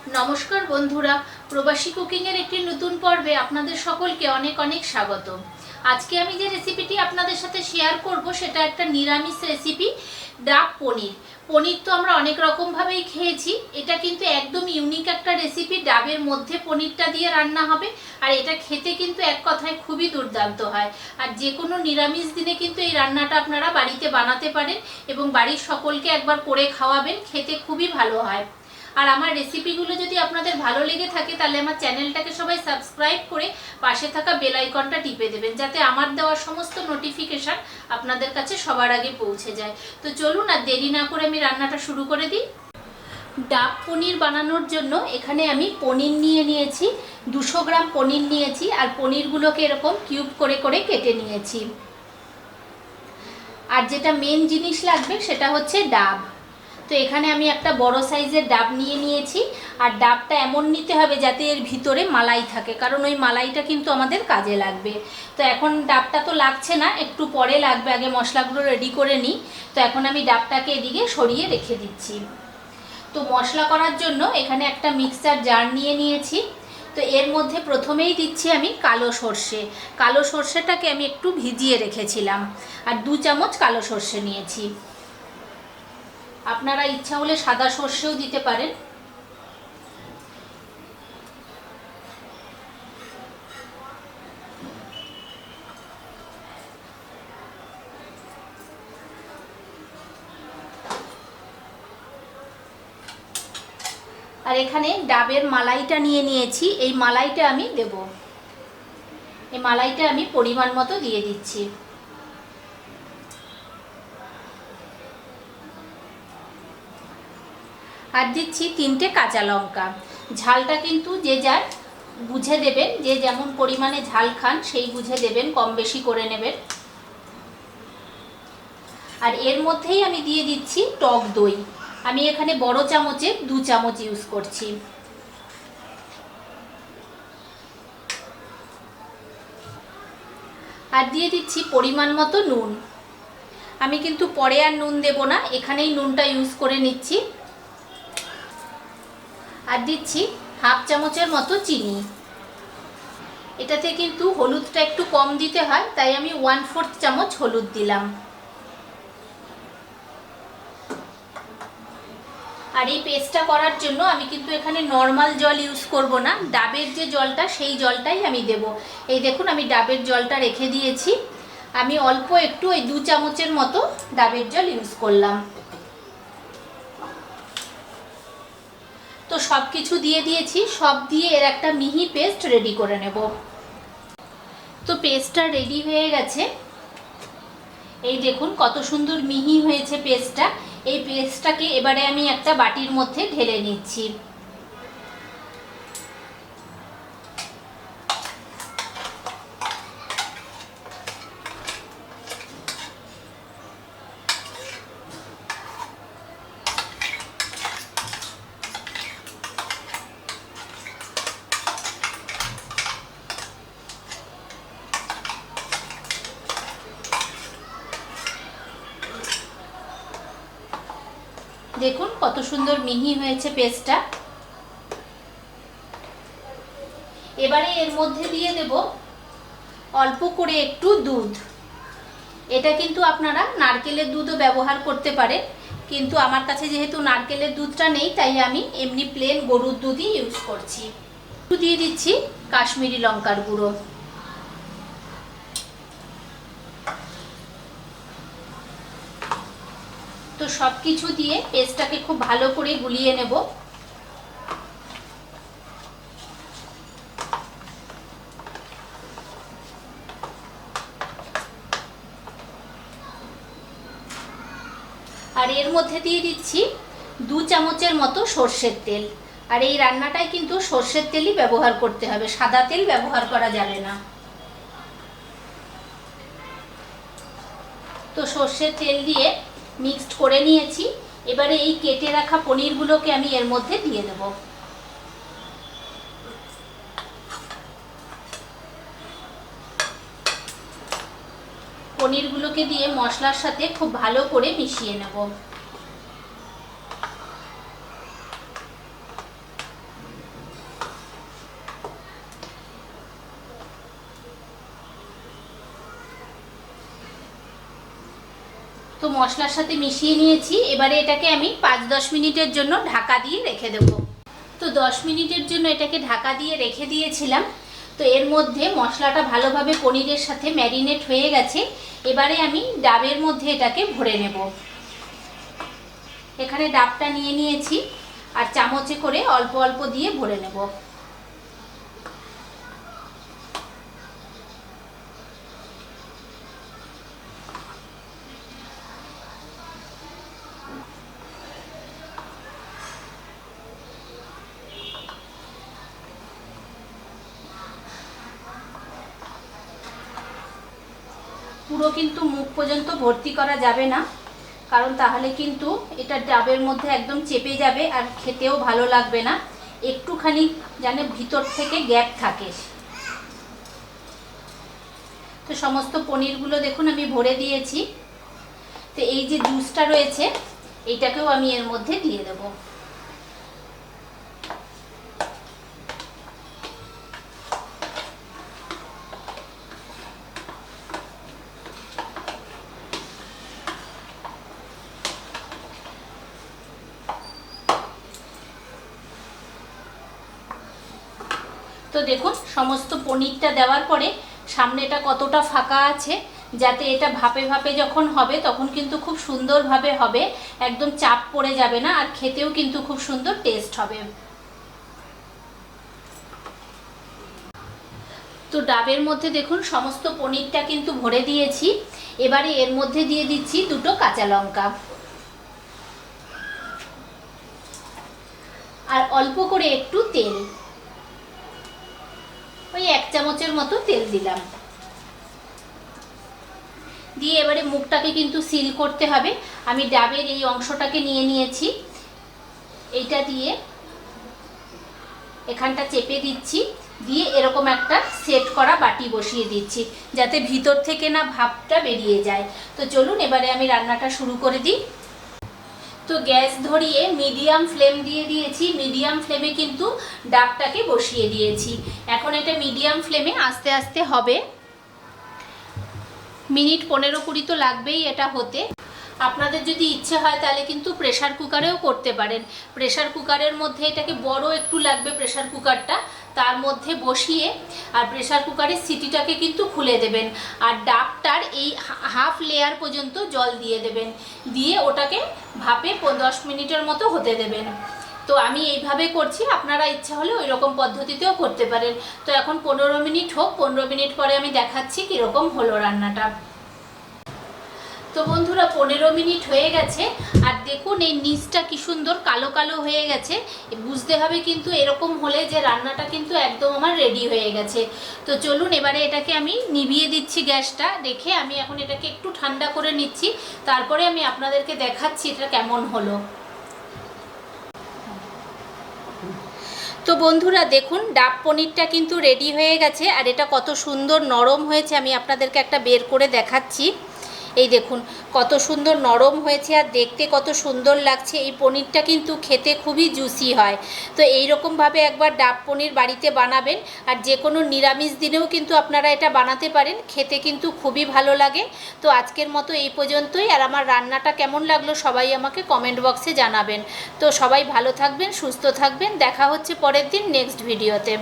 নমস্কার বন্ধুরা, প্রবাসী কুকিং এর একটি নতুন পর্বে আপনাদের সকলকে অনেক অনেক স্বাগত। আজকে আমি যে রেসিপিটি আপনাদের সাথে শেয়ার করব সেটা একটা নিরামিষ রেসিপি, ডাব পনির। পনির তো আমরা অনেক রকম ভাবেই খেয়েছি, এটা কিন্তু একদম ইউনিক একটা রেসিপি। ডাবের মধ্যে পনিরটা দিয়ে রান্না হবে, আর এটা খেতে কিন্তু এক কথায় খুবই দুর্দান্ত হয়। আর যে কোনো নিরামিষ দিনে কিন্তু এই রান্নাটা আপনারা বাড়িতে বানাতে পারেন এবং বাড়ির সকলকে একবার করে খাওয়াবেন, খেতে খুবই ভালো হয়। আর আমার রেসিপিগুলো যদি আপনাদের ভালো লেগে থাকে তাহলে আমার চ্যানেলটাকে সবাই সাবস্ক্রাইব করে পাশে থাকা বেল আইকনটা টিপে দেবেন, যাতে আমার দেওয়ার সমস্ত নোটিফিকেশন আপনাদের কাছে সবার আগে পৌঁছে যায়। তো চলুন আর দেরি না করে আমি রান্নাটা শুরু করে দিই। ডাব পনির বানানোর জন্য এখানে আমি পনির নিয়ে নিয়েছি, 200 গ্রাম পনির নিয়েছি। আর পনিরগুলোকে এরকম কিউব করে করে কেটে নিয়েছি। আর যেটা মেন জিনিস লাগবে সেটা হচ্ছে ডাব। তো এখানে আমি একটা বড় সাইজের ডাব নিয়ে নিয়েছি। আর ডাবটা এমন নিতে হবে যাতে এর ভিতরে মালাই থাকে, কারণ ওই মালাইটা কিন্তু আমাদের কাজে লাগবে। তো এখন ডাবটা তো লাগছে না, একটু পরে লাগবে, আগে মশলাগুলো রেডি করে নিই। তো এখন আমি ডাবটাকে এদিকে সরিয়ে রেখে দিচ্ছি। তো মশলা করার জন্য এখানে একটা মিক্সচার জার নিয়ে নিয়েছি। তো এর মধ্যে প্রথমেই দিচ্ছি আমি কালো সর্ষে। কালো সর্ষেটাকে আমি একটু ভিজিয়ে রেখেছিলাম, আর 2 চামচ কালো সর্ষে নিয়েছি। আপনারা ইচ্ছা হলে সাদা সর্ষেও দিতে পারেন। আর এখানে ডাবের মালাইটা নিয়ে নিয়েছি, এই মালাইটা আমি দেব। এই মালাইটা আমি পরিমাণ মতো দিয়ে দিচ্ছি। আর দিচ্ছি 3টে কাঁচা লঙ্কা। ঝালটা কিন্তু যে যার বুঝে দেবেন, যে যেমন পরিমাণে ঝাল খান সেই বুঝে দেবেন, কম বেশি করে নেবেন। আর এর মধ্যেই আমি দিয়ে দিচ্ছি টক দই। আমি এখানে বড় চামচের 2 চামচ ইউজ করছি। আর দিয়ে দিচ্ছি পরিমাণ মতো নুন। আমি কিন্তু পরে আর নুন দেব না, এখানেই নুনটা ইউজ করে নিচ্ছি। আর দিচ্ছি হাফ চামচের মতো চিনি। এটাতে কিন্তু হলুদটা একটু কম দিতে হয়, তাই আমি 1/4 চামচ হলুদ দিলাম। আর এই পেস্টটা করার জন্য আমি কিন্তু এখানে নর্মাল জল ইউজ করব না, ডাবের যে জলটা সেই জলটাই আমি দেব। এই দেখুন আমি ডাবের জলটা রেখে দিয়েছি। আমি অল্প একটু ওই 2 চামচের মতো ডাবের জল ইউজ করলাম। তো সব কিছু দিয়ে দিয়েছি, সব দিয়ে এর একটা মিহি পেস্ট রেডি করে নেব। তো পেস্টটা রেডি হয়ে গেছে। এই দেখুন কত সুন্দর মিহি হয়েছে পেস্টটা। এই পেস্টটাকে এবারে আমি একটা বাটির মধ্যে ঢেলে নিচ্ছি। দেখুন কত সুন্দর মিহি হয়েছে পেস্টটা। এবারে এর মধ্যে দিয়ে দেব অল্প করে একটু দুধ। এটা কিন্তু আপনারা নারকেলের দুধও ব্যবহার করতে পারেন, কিন্তু আমার কাছে যেহেতু নারকেলের দুধটা নেই তাই আমি এমনি প্লেন গরুর দুধই ইউজ করছি। একটু দিয়ে দিচ্ছি কাশ্মীরি লঙ্কার গুঁড়ো। তো সব কিছু দিয়ে পেস্টটাকে খুব ভালো করে গুলিয়ে নেব। আর এর মধ্যে দিয়ে দিচ্ছি 2 চামচের মতো সর্ষের তেল। আর এই রান্নাটায় কিন্তু সর্ষের তেলই ব্যবহার করতে হবে, সাদা তেল ব্যবহার করা যাবে না। তো সর্ষের তেল দিয়ে মিক্সড করে নিয়েছি। এবারে এই কেটে রাখা পনিরগুলোকে আমি এর মধ্যে দিয়ে দেব। পনিরগুলোকে দিয়ে মশলার সাথে খুব ভালো করে মিশিয়ে নেব। তো মশলার সাথে মিশিয়ে নিয়েছি। এবারে এটাকে আমি 5-10 মিনিটের জন্য ঢাকা দিয়ে রেখে দেব। তো 10 মিনিটের জন্য এটাকে ঢাকা দিয়ে রেখে দিয়েছিলাম। তো এর মধ্যে মশলাটা ভালোভাবে পনিরের সাথে ম্যারিনেট হয়ে গেছে। এবারে আমি ডাবের মধ্যে এটাকে ভরে নেব। এখানে ডাবটা নিয়ে নিয়েছি আর চামচে করে অল্প অল্প দিয়ে ভরে নেব। পুরো কিন্তু মুখ পর্যন্ত ভর্তি করা যাবে না, কারণ তাহলে কিন্তু এটা ডাবের মধ্যে একদম চেপে যাবে আর খেতেও ভালো লাগবে না। একটুখানি যেন ভিতর থেকে গ্যাপ থাকে। তো সমস্ত পনিরগুলো দেখুন আমি ভরে দিয়েছি। তো এই যে জুসটা রয়েছে এইটাকেও আমি এর মধ্যে দিয়ে দেবো। তো দেখুন সমস্ত পনিরটা দেওয়ার পরে সামনেটা কতটা ফাঁকা আছে, যাতে এটা ভাপে ভাপে যখন হবে তখন কিন্তু খুব সুন্দরভাবে হবে, একদম চাপ পড়ে যাবে না আর খেতেও কিন্তু খুব সুন্দর টেস্ট হবে। তো ডাবের মধ্যে দেখুন সমস্ত পনিরটা কিন্তু ভরে দিয়েছি। এবারে এর মধ্যে দিয়ে দিচ্ছি 2টো কাঁচা লঙ্কা আর অল্প করে একটু তেল, ওই 1 চামচের মতো তেল দিলাম। দিয়ে এবারে মুখটাকে কিন্তু সিল করতে হবে। আমি ডাবের এই অংশটাকে নিয়ে নিয়েছি, এইটা দিয়ে এখানটা চেপে দিচ্ছি, দিয়ে এরকম একটা সেট করা বাটি বসিয়ে দিচ্ছি যাতে ভিতর থেকে না ভাপটা বেরিয়ে যায়। তো চলুন এবারে আমি রান্নাটা শুরু করে দিই। তো গ্যাস ধরিয়ে মিডিয়াম ফ্লেম দিয়ে দিয়েছি। মিডিয়াম ফ্লেমে কিন্তু ডাবটাকে বসিয়ে দিয়েছি। এখন এটা মিডিয়াম ফ্লেমে আস্তে আস্তে হবে। মিনিট 15-20 তো লাগবেই এটা হতে। আপনাদের যদি ইচ্ছে হয় তাহলে কিন্তু প্রেসার কুকারেও করতে পারেন। প্রেসার কুকারের মধ্যে এটাকে বড় একটু লাগবে প্রেসার কুকারটা, তার মধ্যে বসিয়ে আর প্রেসার কুকারের সিটিটাকে কিন্তু খুলে দেবেন আর ডাবটার এই হাফ লেয়ার পর্যন্ত জল দিয়ে দেবেন, দিয়ে ওটাকে ভাপে 10 মিনিটের মতো হতে দেবেন। তো আমি এইভাবে করছি, আপনারা ইচ্ছা হলে ওই রকম পদ্ধতিতেও করতে পারেন। তো এখন 15 মিনিট হোক, 15 মিনিট পরে আমি দেখাচ্ছি কীরকম হলো রান্নাটা। তো বন্ধুরা 15 মিনিট হয়ে গেছে আর দেখুন এই নিচটা কি সুন্দর কালো কালো হয়ে গেছে। বুঝতে হবে কিন্তু এরকম হলে যে রান্নাটা কিন্তু একদম আমার রেডি হয়ে গেছে। তো চলুন এবারে এটাকে আমি নিভিয়ে দিচ্ছি গ্যাসটা, রেখে আমি এখন এটাকে একটু ঠান্ডা করে নিচ্ছি, তারপরে আমি আপনাদেরকে দেখাচ্ছি এটা কেমন হলো। তো বন্ধুরা দেখুন ডাব পনিরটা কিন্তু রেডি হয়ে গেছে আর এটা কত সুন্দর নরম হয়েছে। আমি আপনাদেরকে একটা বের করে দেখাচ্ছি। এই দেখুন কত সুন্দর নরম হয়েছে আর দেখতে কত সুন্দর লাগছে। এই পনিরটা কিন্তু খেতে খুবই জুসি হয়। তো এই রকমভাবে একবার ডাব পনির বাড়িতে বানাবেন আর যে কোনো নিরামিষ দিনেও কিন্তু আপনারা এটা বানাতে পারেন, খেতে কিন্তু খুবই ভালো লাগে। তো আজকের মতো এই পর্যন্তই। আর আমার রান্নাটা কেমন লাগলো সবাই আমাকে কমেন্ট বক্সে জানাবেন। তো সবাই ভালো থাকবেন, সুস্থ থাকবেন। দেখা হচ্ছে পরের দিন নেক্সট ভিডিওতে।